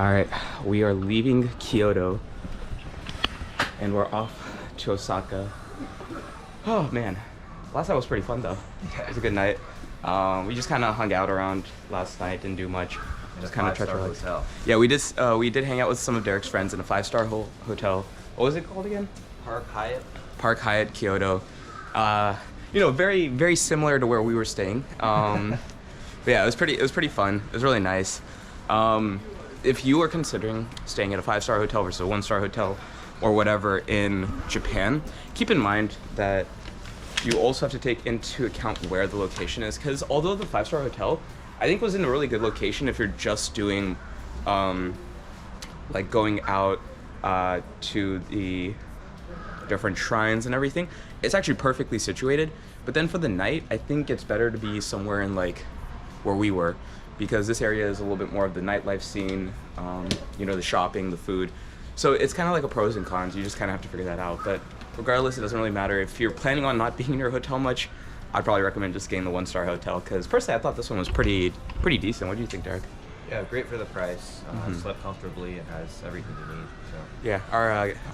Alright, we are leaving Kyoto and we're off to Osaka. Oh man, last night was pretty fun though. It was a good night. We just kind of hung out around last night, didn't do much. Just kind of tried to relax. Yeah, we did hang out with some of Derek's friends in a 5-star hotel. What was it called again? Park Hyatt. Park Hyatt, Kyoto. Very, very similar to where we were staying. But yeah, it was pretty fun. It was really nice. If you are considering staying at a 5-star hotel versus a 1-star hotel or whatever in Japan, keep in mind that you also have to take into account where the location is, because although the 5-star hotel I think was in a really good location if you're just doing like going out to the different shrines and everything, it's actually perfectly situated. But then for the night, I think it's better to be somewhere in like where we were, because this area is a little bit more of the nightlife scene, the shopping, the food. So it's kind of like a pros and cons. You just kind of have to figure that out. But regardless, it doesn't really matter. If you're planning on not being in your hotel much, I'd probably recommend just getting the 1-star hotel, because personally I thought this one was pretty decent. What do you think, Derek? Yeah, great for the price. Slept comfortably and has everything you need. So. Yeah,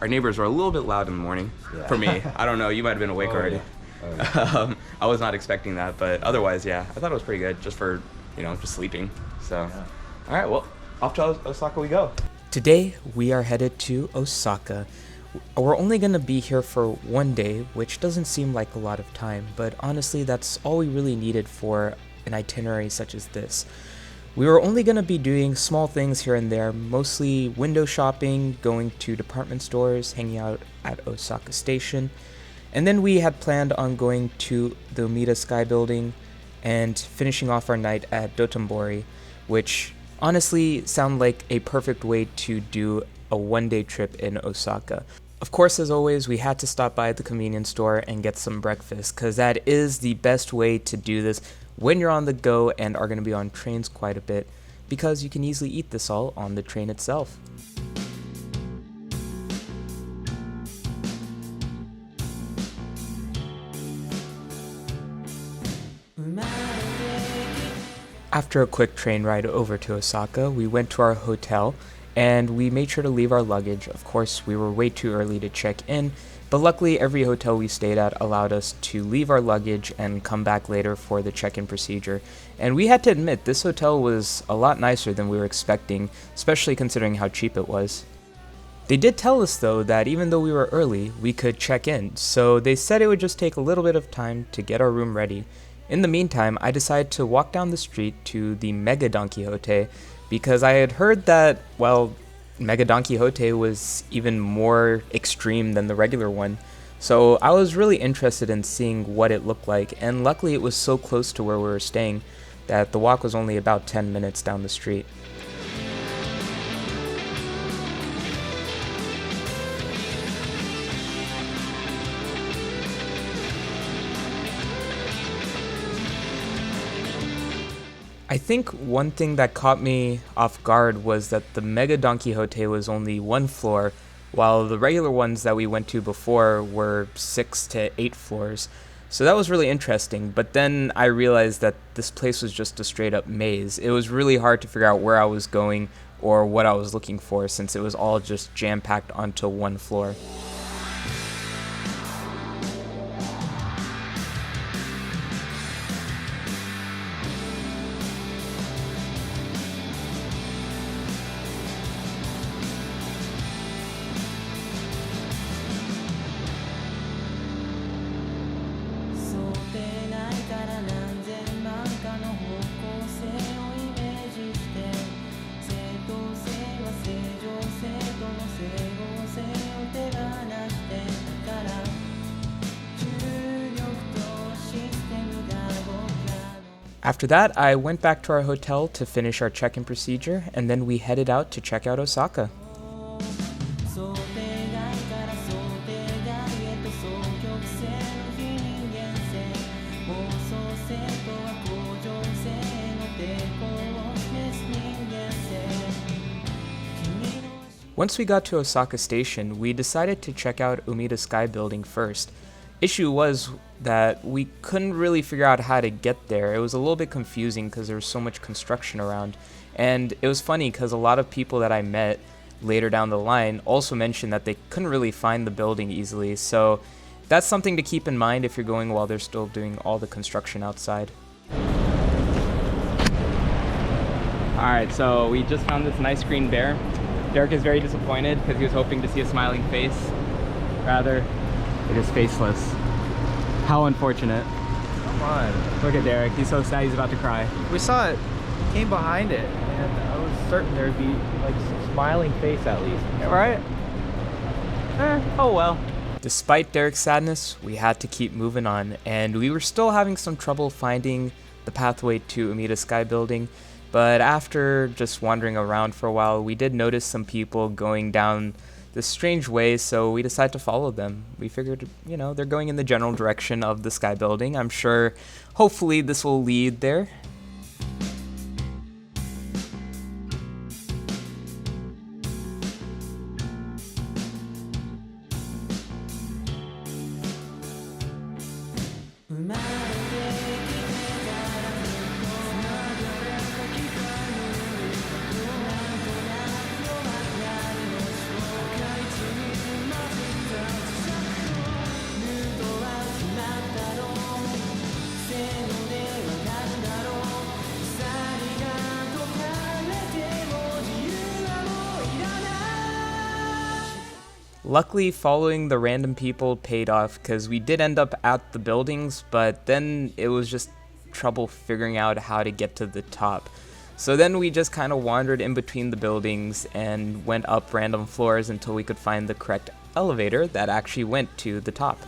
our neighbors were a little bit loud in the morning. Yeah. For me. I don't know, you might have been awake already. Yeah. Oh, yeah. I was not expecting that, but otherwise, yeah, I thought it was pretty good just for, just sleeping. So, Yeah. All right, well, off to Osaka we go. Today, we are headed to Osaka. We're only going to be here for one day, which doesn't seem like a lot of time, but honestly, that's all we really needed for an itinerary such as this. We were only going to be doing small things here and there, mostly window shopping, going to department stores, hanging out at Osaka Station, and then we had planned on going to the Umeda Sky Building and finishing off our night at Dotombori, which honestly sound like a perfect way to do a one-day trip in Osaka. Of course, as always, we had to stop by the convenience store and get some breakfast, because that is the best way to do this when you're on the go and are going to be on trains quite a bit, because you can easily eat this all on the train itself. After a quick train ride over to Osaka, we went to our hotel and we made sure to leave our luggage. Of course, we were way too early to check in, but luckily every hotel we stayed at allowed us to leave our luggage and come back later for the check-in procedure. And we had to admit, this hotel was a lot nicer than we were expecting, especially considering how cheap it was. They did tell us though that even though we were early, we could check in, so they said it would just take a little bit of time to get our room ready. In the meantime, I decided to walk down the street to the MEGA Don Quijote, because I had heard that, MEGA Don Quijote was even more extreme than the regular one. So I was really interested in seeing what it looked like, and luckily it was so close to where we were staying that the walk was only about 10 minutes down the street. I think one thing that caught me off guard was that the MEGA Don Quijote was only 1 floor, while the regular ones that we went to before were 6 to 8 floors. So that was really interesting, but then I realized that this place was just a straight up maze. It was really hard to figure out where I was going or what I was looking for, since it was all just jam-packed onto 1 floor. After that, I went back to our hotel to finish our check-in procedure, and then we headed out to check out Osaka. Once we got to Osaka Station, we decided to check out Umeda Sky Building first. Issue was that we couldn't really figure out how to get there. It was a little bit confusing because there was so much construction around, And it was funny because a lot of people that I met later down the line also mentioned that they couldn't really find the building easily. So that's something to keep in mind if you're going while they're still doing all the construction outside. Alright, so we just found this nice green bear. Derek is very disappointed because he was hoping to see a smiling face. Rather, it is faceless. How unfortunate. Come on. Look at Derek, he's so sad he's about to cry. We saw it, came behind it, and I was certain there'd be like a smiling face at least. Right? Oh well. Despite Derek's sadness, we had to keep moving on, and we were still having some trouble finding the pathway to Umeda Sky Building. But after just wandering around for a while, we did notice some people going down this strange way, so we decided to follow them. We figured, they're going in the general direction of the Sky Building. I'm sure, hopefully, this will lead there. Luckily, following the random people paid off because we did end up at the buildings, but then it was just trouble figuring out how to get to the top. So then we just kind of wandered in between the buildings and went up random floors until we could find the correct elevator that actually went to the top.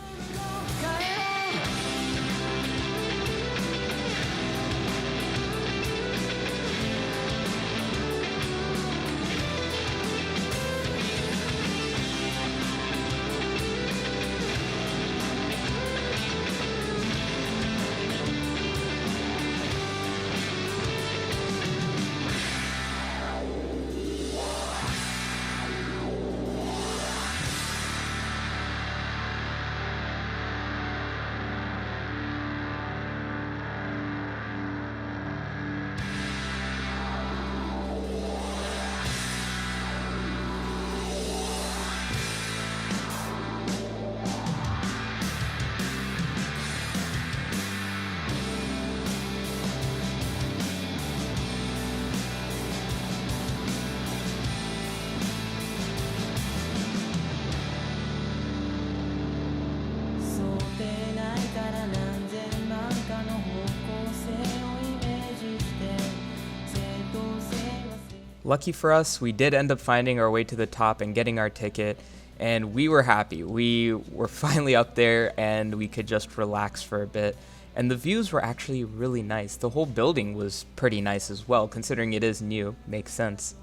Lucky for us, we did end up finding our way to the top and getting our ticket, and we were happy. We were finally up there and we could just relax for a bit. And the views were actually really nice. The whole building was pretty nice as well, considering it is new. Makes sense.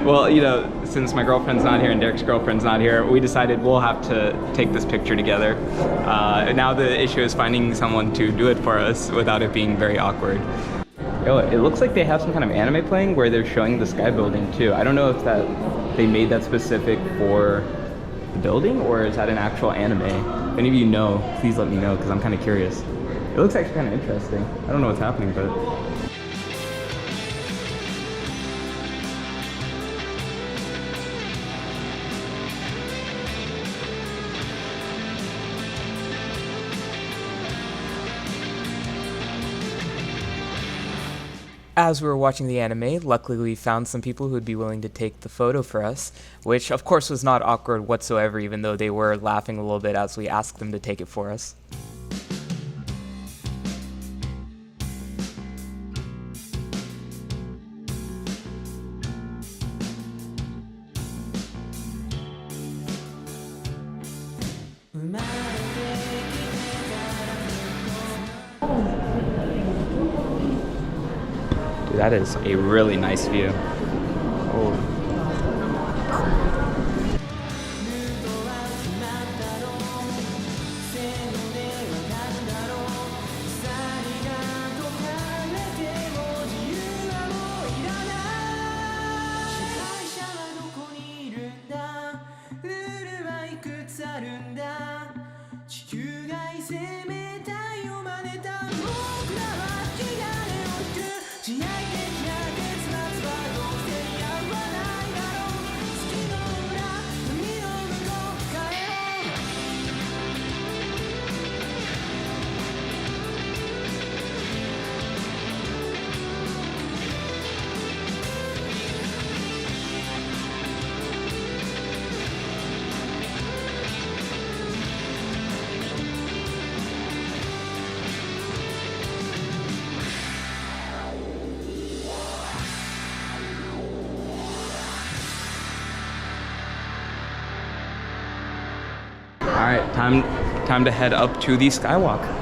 Well, since my girlfriend's not here and Derek's girlfriend's not here, we decided we'll have to take this picture together. Now the issue is finding someone to do it for us without it being very awkward. Yo, it looks like they have some kind of anime playing where they're showing the Sky Building too. I don't know if they made that specific for the building or is that an actual anime? If any of you know, please let me know because I'm kind of curious. It looks actually kind of interesting. I don't know what's happening, but... As we were watching the anime, luckily we found some people who would be willing to take the photo for us, which of course was not awkward whatsoever, even though they were laughing a little bit as we asked them to take it for us. That is a really nice view. Oh. All right, time to head up to the skywalk.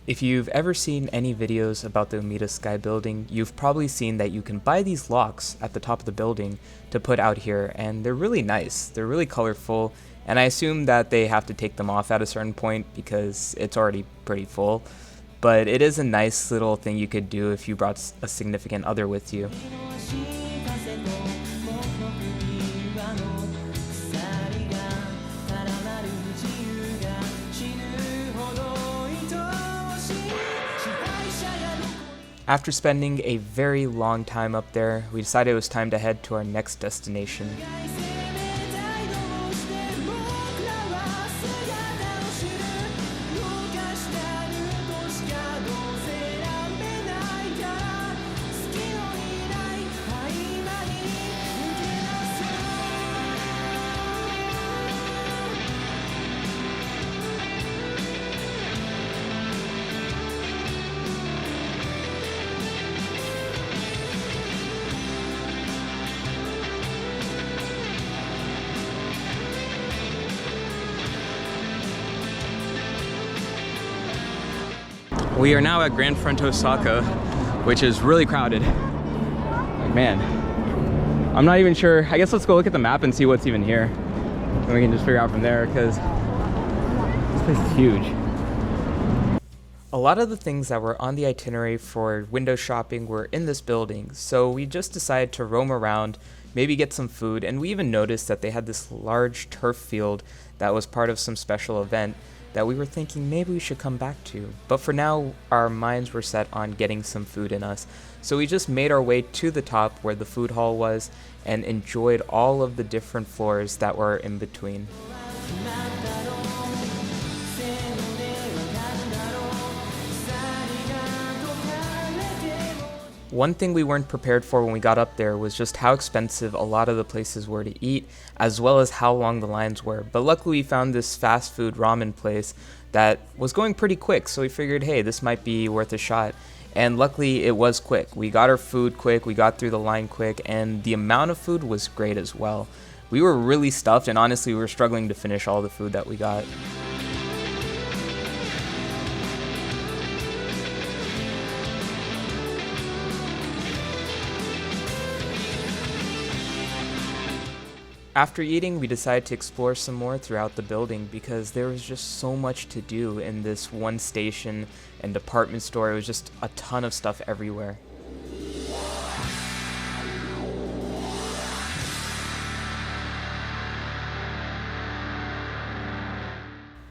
If you've ever seen any videos about the Umeda Sky Building, you've probably seen that you can buy these locks at the top of the building to put out here, and they're really nice, they're really colorful, and I assume that they have to take them off at a certain point because it's already pretty full, but it is a nice little thing you could do if you brought a significant other with you. After spending a very long time up there, we decided it was time to head to our next destination. We are now at Grand Front Osaka, which is really crowded. Like, man, I'm not even sure. I guess let's go look at the map and see what's even here. And we can just figure out from there, because this place is huge. A lot of the things that were on the itinerary for window shopping were in this building, so we just decided to roam around, maybe get some food, and we even noticed that they had this large turf field that was part of some special event that we were thinking maybe we should come back to. But for now, our minds were set on getting some food in us. So we just made our way to the top where the food hall was and enjoyed all of the different floors that were in between. One thing we weren't prepared for when we got up there was just how expensive a lot of the places were to eat, as well as how long the lines were. But luckily we found this fast food ramen place that was going pretty quick, so we figured, hey, this might be worth a shot. And luckily it was quick. We got our food quick, we got through the line quick, and the amount of food was great as well. We were really stuffed, and honestly we were struggling to finish all the food that we got. After eating, we decided to explore some more throughout the building because there was just so much to do in this one station and department store. It was just a ton of stuff everywhere.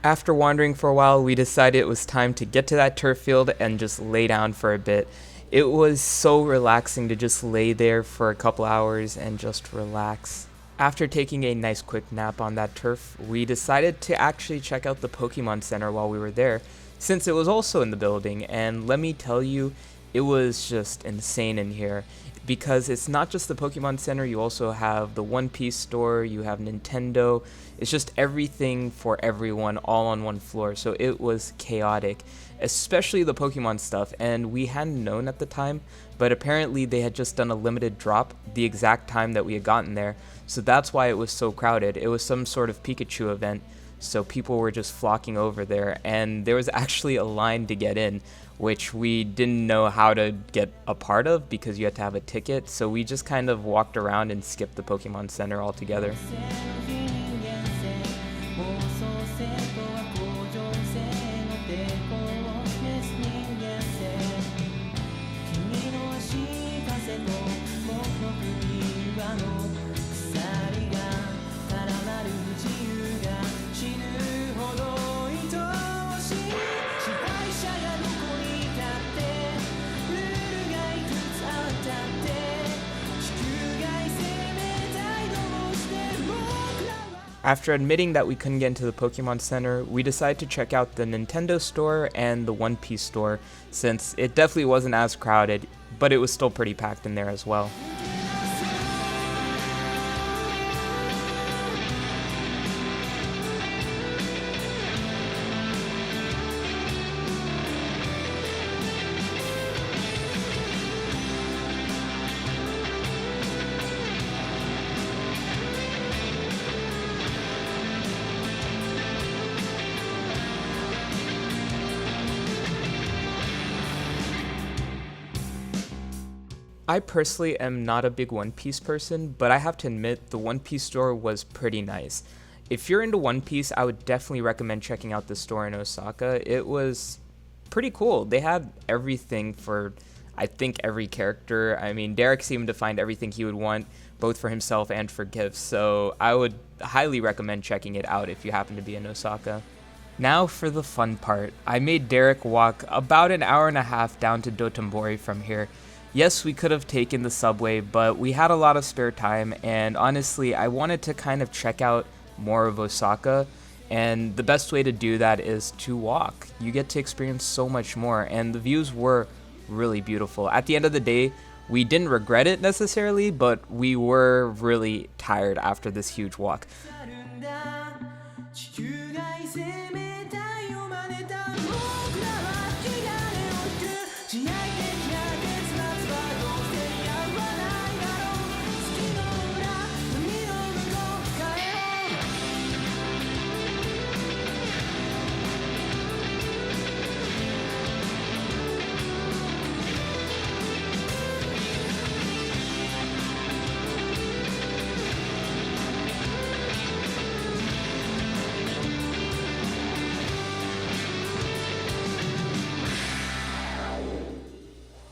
After wandering for a while, we decided it was time to get to that turf field and just lay down for a bit. It was so relaxing to just lay there for a couple hours and just relax. After taking a nice quick nap on that turf, we decided to actually check out the Pokemon Center while we were there, since it was also in the building, and let me tell you, it was just insane in here. Because it's not just the Pokemon Center, you also have the One Piece store, you have Nintendo, it's just everything for everyone all on one floor, so it was chaotic, especially the Pokemon stuff, and we hadn't known at the time, but apparently they had just done a limited drop the exact time that we had gotten there, so that's why it was so crowded. It was some sort of Pikachu event, so people were just flocking over there, and there was actually a line to get in, which we didn't know how to get a part of because you had to have a ticket, so we just kind of walked around and skipped the Pokemon Center altogether. After admitting that we couldn't get into the Pokemon Center, we decided to check out the Nintendo store and the One Piece store, since it definitely wasn't as crowded, but it was still pretty packed in there as well. I personally am not a big One Piece person, but I have to admit the One Piece store was pretty nice. If you're into One Piece, I would definitely recommend checking out the store in Osaka. It was pretty cool. They had everything for, I think, every character. I mean, Derek seemed to find everything he would want, both for himself and for gifts, so I would highly recommend checking it out if you happen to be in Osaka. Now for the fun part. I made Derek walk about an hour and a half down to Dotombori from here. Yes, we could have taken the subway, but we had a lot of spare time, and honestly, I wanted to kind of check out more of Osaka, and the best way to do that is to walk. You get to experience so much more, and the views were really beautiful. At the end of the day, we didn't regret it necessarily, but we were really tired after this huge walk.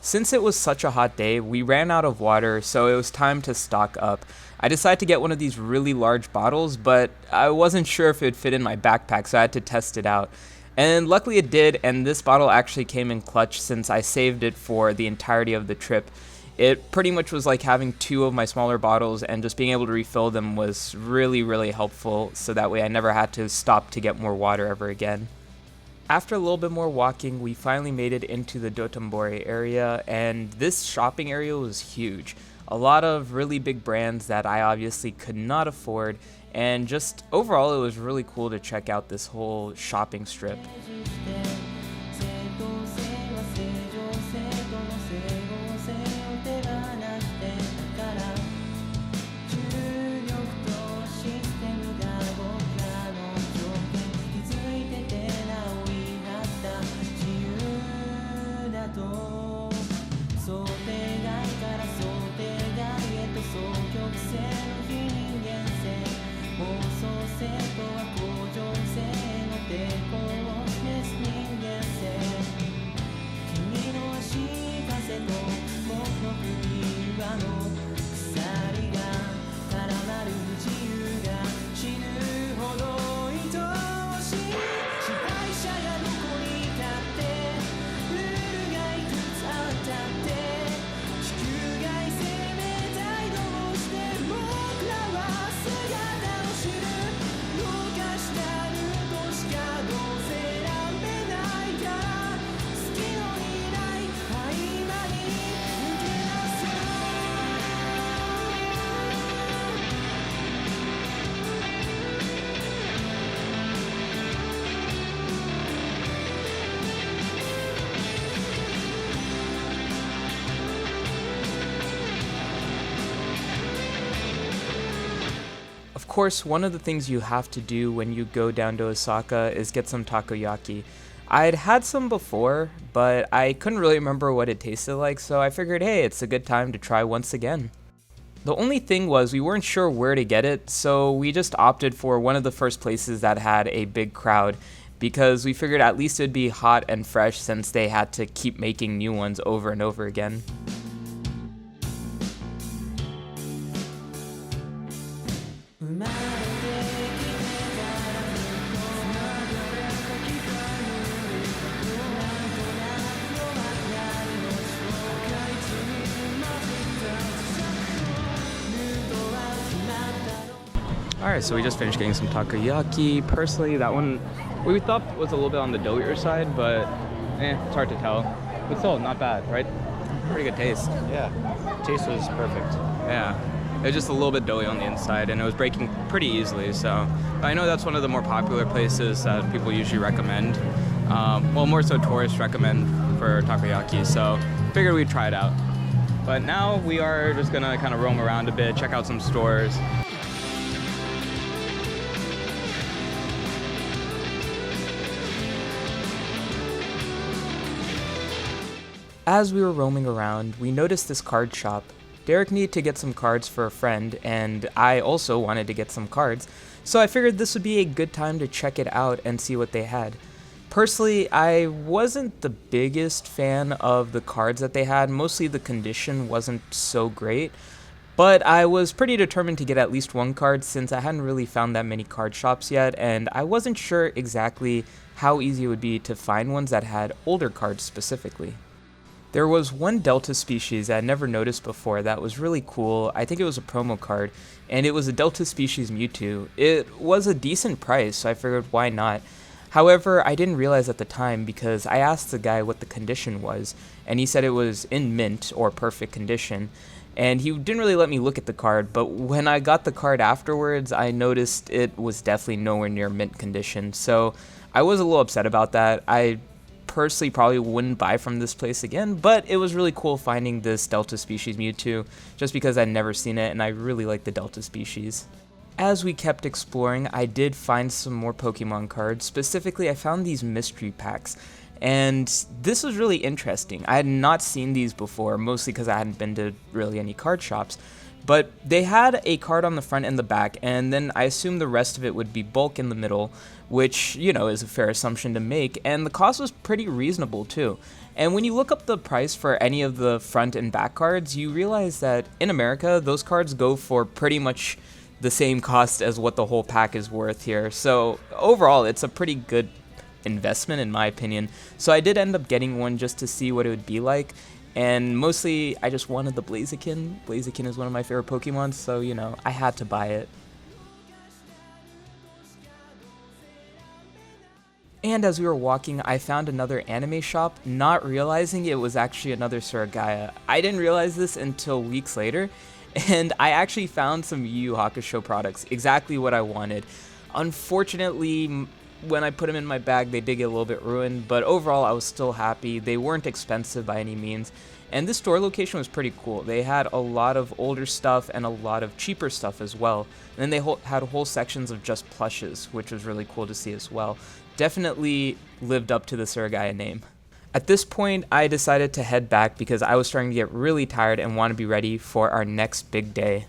Since it was such a hot day, we ran out of water, so it was time to stock up. I decided to get one of these really large bottles, but I wasn't sure if it would fit in my backpack, so I had to test it out. And luckily it did, and this bottle actually came in clutch since I saved it for the entirety of the trip. It pretty much was like having two of my smaller bottles, and just being able to refill them was really, really helpful, so that way I never had to stop to get more water ever again. After a little bit more walking, we finally made it into the Dotombori area, and this shopping area was huge. A lot of really big brands that I obviously could not afford, and just overall it was really cool to check out this whole shopping strip. Of course, one of the things you have to do when you go down to Osaka is get some takoyaki. I'd had some before, but I couldn't really remember what it tasted like, so I figured, hey, it's a good time to try once again. The only thing was we weren't sure where to get it, so we just opted for one of the first places that had a big crowd, because we figured at least it'd be hot and fresh since they had to keep making new ones over and over again. Alright, so we just finished getting some takoyaki. Personally, that one we thought was a little bit on the doughier side, but it's hard to tell. But still, not bad, right? Pretty good taste. Yeah, taste was perfect. Yeah, it was just a little bit doughy on the inside, and it was breaking pretty easily. So I know that's one of the more popular places that people usually recommend. Well, more so tourists recommend for takoyaki. So figured we'd try it out. But now we are just gonna kind of roam around a bit, check out some stores. As we were roaming around, we noticed this card shop. Derek needed to get some cards for a friend, and I also wanted to get some cards, so I figured this would be a good time to check it out and see what they had. Personally, I wasn't the biggest fan of the cards that they had, mostly the condition wasn't so great, but I was pretty determined to get at least one card since I hadn't really found that many card shops yet, and I wasn't sure exactly how easy it would be to find ones that had older cards specifically. There was one Delta species I had never noticed before that was really cool. I think it was a promo card, and it was a Delta species Mewtwo. It was a decent price, so I figured why not. However, I didn't realize at the time because I asked the guy what the condition was, and he said it was in mint or perfect condition. And he didn't really let me look at the card, but when I got the card afterwards, I noticed it was definitely nowhere near mint condition. So I was a little upset about that. I personally probably wouldn't buy from this place again, but it was really cool finding this Delta species Mewtwo just because I'd never seen it and I really like the Delta species. As we kept exploring, I did find some more Pokemon cards. Specifically, I found these mystery packs, and this was really interesting. I had not seen these before, mostly because I hadn't been to really any card shops. But they had a card on the front and the back, and then I assumed the rest of it would be bulk in the middle, which, you know, is a fair assumption to make, and the cost was pretty reasonable too. And when you look up the price for any of the front and back cards, you realize that in America, those cards go for pretty much the same cost as what the whole pack is worth here. So overall, it's a pretty good investment in my opinion. So I did end up getting one just to see what it would be like. And mostly, I just wanted the Blaziken. Blaziken is one of my favorite Pokemon, so, you know, I had to buy it. And as we were walking, I found another anime shop, not realizing it was actually another Suragaya. I didn't realize this until weeks later, and I actually found some Yu Yu Hakusho products, exactly what I wanted. Unfortunately, when I put them in my bag, they did get a little bit ruined, but overall I was still happy. They weren't expensive by any means, and this store location was pretty cool. They had a lot of older stuff and a lot of cheaper stuff as well, and then they had whole sections of just plushes, which was really cool to see as well. Definitely lived up to the Suragaya name. At this point, I decided to head back because I was starting to get really tired and want to be ready for our next big day.